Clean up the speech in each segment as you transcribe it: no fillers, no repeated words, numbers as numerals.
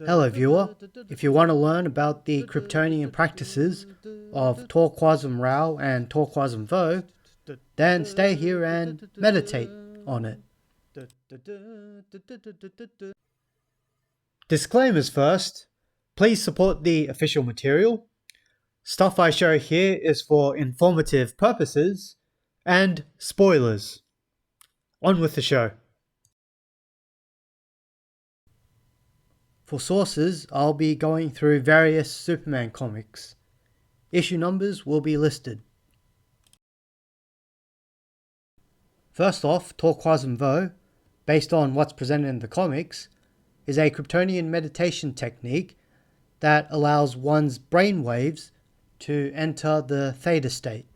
Hello viewer, if you want to learn about the kryptonian practices of Torquasm Rao and Torquasm Vo, then stay here and meditate on it. Disclaimers first. Please support the official material. Stuff I show here is for informative purposes, and spoilers. On with the show. For sources, I'll be going through various Superman comics. Issue numbers will be listed. First off, Torquasm Vo, based on what's presented in the comics, is a kryptonian meditation technique that allows one's brain waves to enter the theta state.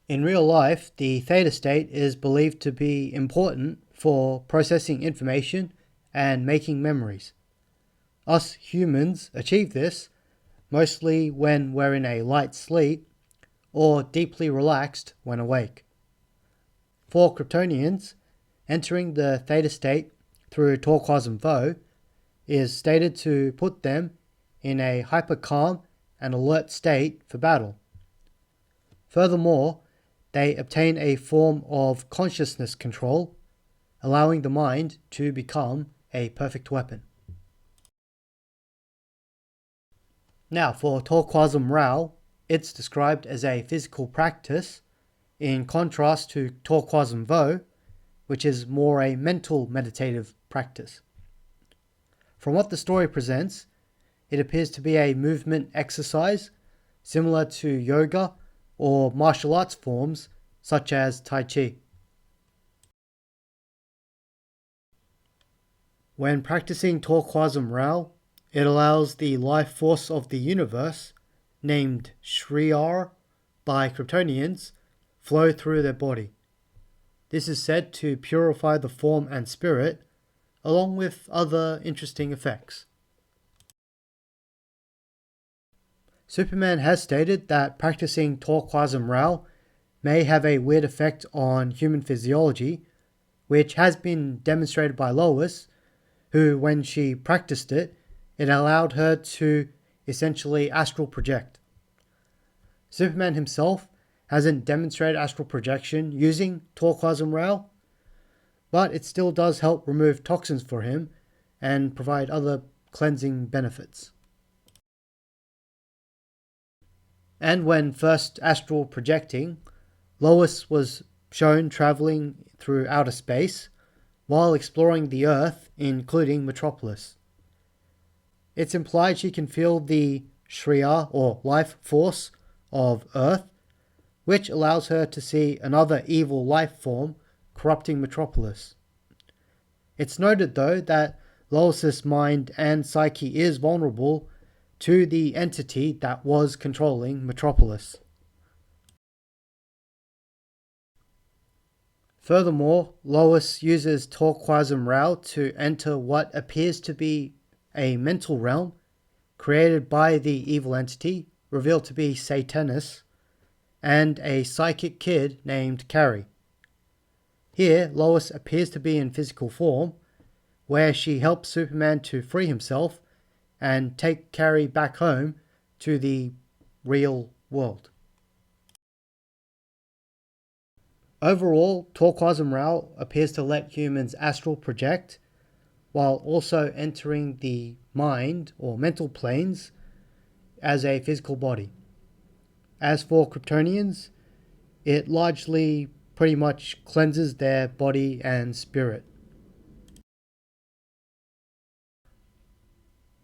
In real life, the theta state is believed to be important for processing information and making memories. Us humans achieve this mostly when we're in a light sleep or deeply relaxed when awake. For Kryptonians, entering the theta state through Torquasm Vo is stated to put them in a hyper-calm and alert state for battle. Furthermore, they obtain a form of consciousness control, allowing the mind to become a perfect weapon. Now, for Torquasm Rao, it's described as a physical practice, in contrast to Torquasm Vo, which is more a mental meditative practice. From what the story presents, it appears to be a movement exercise similar to yoga or martial arts forms such as Tai Chi. When practicing Torquasm Rao, it allows the life force of the universe, named Shriyar by Kryptonians, flow through their body. This is said to purify the form and spirit, along with other interesting effects. Superman has stated that practicing Torquasm Rao may have a weird effect on human physiology, which has been demonstrated by Lois, who, when she practiced it, it allowed her to essentially astral project. Superman himself hasn't demonstrated astral projection using Torquasm Rao, but it still does help remove toxins for him and provide other cleansing benefits. And when first astral projecting, Lois was shown traveling through outer space while exploring the Earth, including Metropolis. It's implied she can feel the Shriya or life force of Earth, which allows her to see another evil life form corrupting Metropolis. It's noted though that Lois's mind and psyche is vulnerable to the entity that was controlling Metropolis. Furthermore, Lois uses Torquasm Rao to enter what appears to be a mental realm created by the evil entity, revealed to be Satanus, and a psychic kid named Carrie. Here, Lois appears to be in physical form, where she helps Superman to free himself and take Carrie back home to the real world. Overall, Torquasm Rao appears to let humans astral project, while also entering the mind or mental planes as a physical body. As for Kryptonians, it largely pretty much cleanses their body and spirit.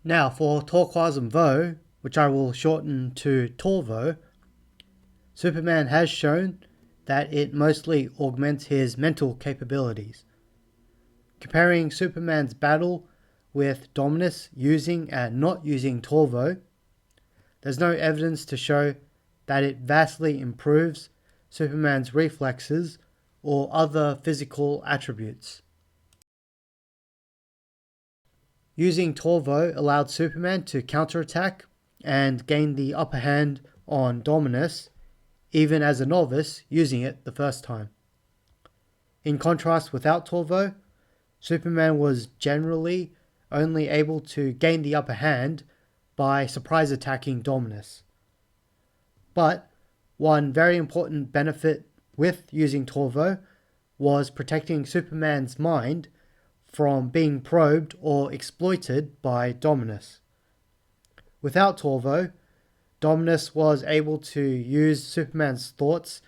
Now for Torquasm Vo, which I will shorten to Torvo, Superman has shown that it mostly augments his mental capabilities. Comparing Superman's battle with Dominus using and not using Torvo, there's no evidence to show that it vastly improves Superman's reflexes or other physical attributes. Using Torvo allowed Superman to counterattack and gain the upper hand on Dominus, even as a novice using it the first time. In contrast, without Torvo, Superman was generally only able to gain the upper hand by surprise attacking Dominus. But one very important benefit with using Torvo was protecting Superman's mind from being probed or exploited by Dominus. Without Torvo, Dominus was able to use Superman's thoughts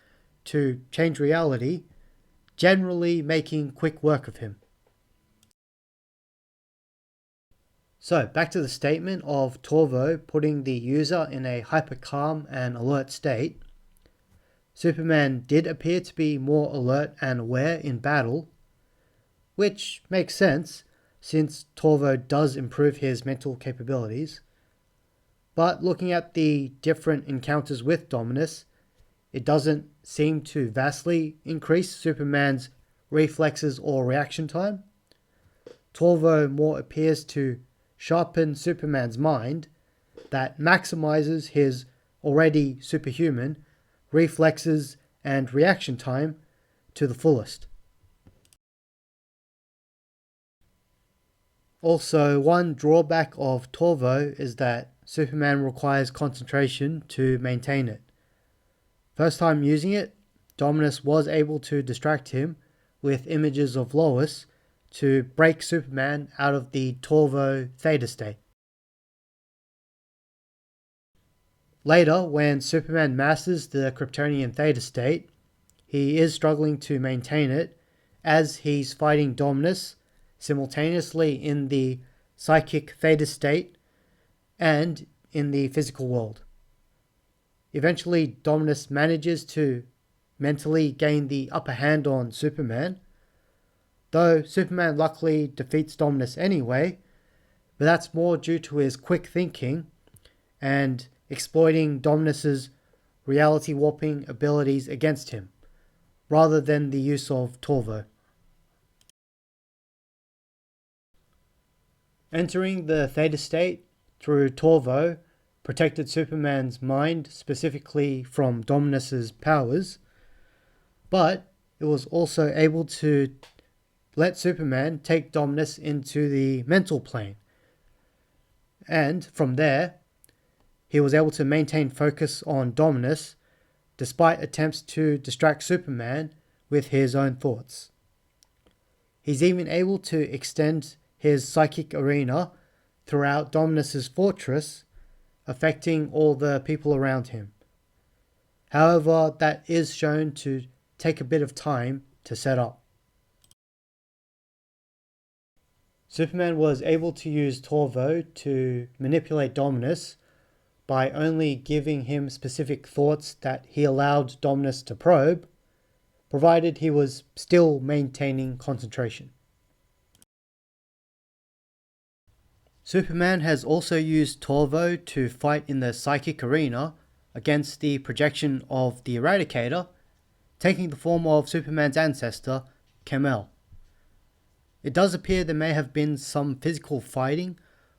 to change reality, generally making quick work of him. So, back to the statement of Torvo putting the user in a hyper-calm and alert state. Superman did appear to be more alert and aware in battle, which makes sense since Torvo does improve his mental capabilities. But looking at the different encounters with Dominus, it doesn't seem to vastly increase Superman's reflexes or reaction time. Torvo more appears to sharpen Superman's mind that maximizes his already superhuman reflexes and reaction time to the fullest. Also, one drawback of Torvo is that Superman requires concentration to maintain it. First time using it, Dominus was able to distract him with images of Lois to break Superman out of the Torvo theta state. Later, when Superman masters the kryptonian theta state, he is struggling to maintain it as he's fighting Dominus simultaneously in the psychic theta state and in the physical world. Eventually, Dominus manages to mentally gain the upper hand on Superman, though Superman luckily defeats Dominus anyway, but that's more due to his quick thinking and exploiting Dominus's reality warping abilities against him, rather than the use of Torvo. Entering the theta state through Torvo protected Superman's mind specifically from Dominus's powers, but it was also able to let Superman take Dominus into the mental plane. And from there, he was able to maintain focus on Dominus despite attempts to distract Superman with his own thoughts. He's even able to extend his psychic arena throughout Dominus's fortress, affecting all the people around him. However, that is shown to take a bit of time to set up. Superman was able to use Torvo to manipulate Dominus by only giving him specific thoughts that he allowed Dominus to probe, provided he was still maintaining concentration. Superman has also used Torvo to fight in the psychic arena against the projection of the Eradicator, taking the form of Superman's ancestor, Kal-El. It does appear there may have been some physical fighting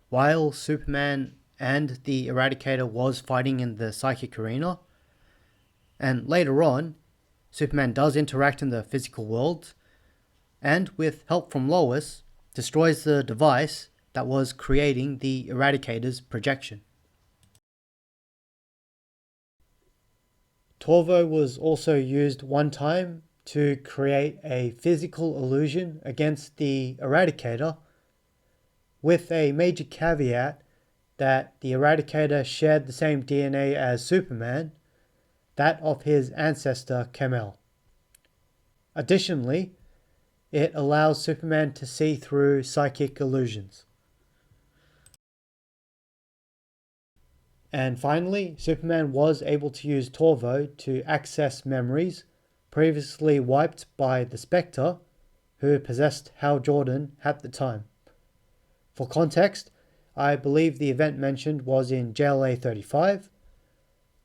while Superman and the Eradicator was fighting in the psychic arena, and later on, Superman does interact in the physical world, and with help from Lois, destroys the device that was creating the Eradicator's projection. Torvo was also used one time to create a physical illusion against the Eradicator, with a major caveat that the Eradicator shared the same DNA as Superman, that of his ancestor Kal-El. Additionally, it allows Superman to see through psychic illusions. And finally, Superman was able to use Torvo to access memories previously wiped by the Spectre, who possessed Hal Jordan at the time. For context, I believe the event mentioned was in JLA-35.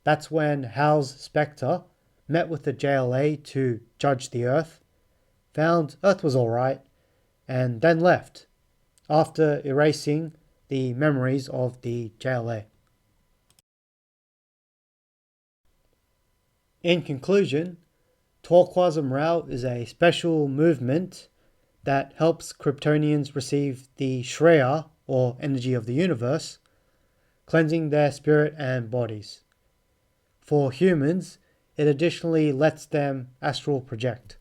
That's when Hal's Spectre met with the JLA to judge the Earth, found Earth was alright, and then left, after erasing the memories of the JLA. In conclusion, Torquasm Rao is a special movement that helps kryptonians receive the Shreya, or energy of the universe, cleansing their spirit and bodies. For humans, it additionally lets them astral project.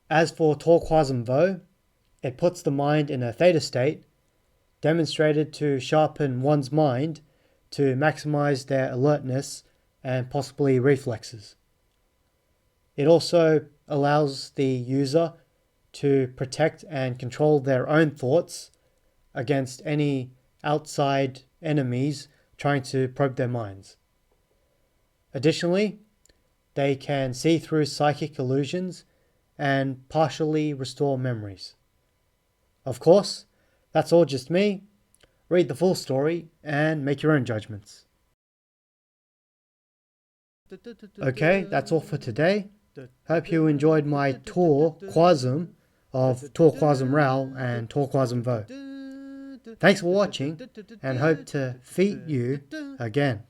As for Torquasm Vo, it puts the mind in a theta state, demonstrated to sharpen one's mind to maximize their alertness and possibly reflexes. It also allows the user to protect and control their own thoughts against any outside enemies trying to probe their minds. Additionally, they can see through psychic illusions and partially restore memories. Of course, that's all just me. Read the full story and make your own judgments. Okay, that's all for today. Hope you enjoyed my Torquasm of Torquasm Raal and Torquasm Vo. Thanks for watching and hope to feat you again.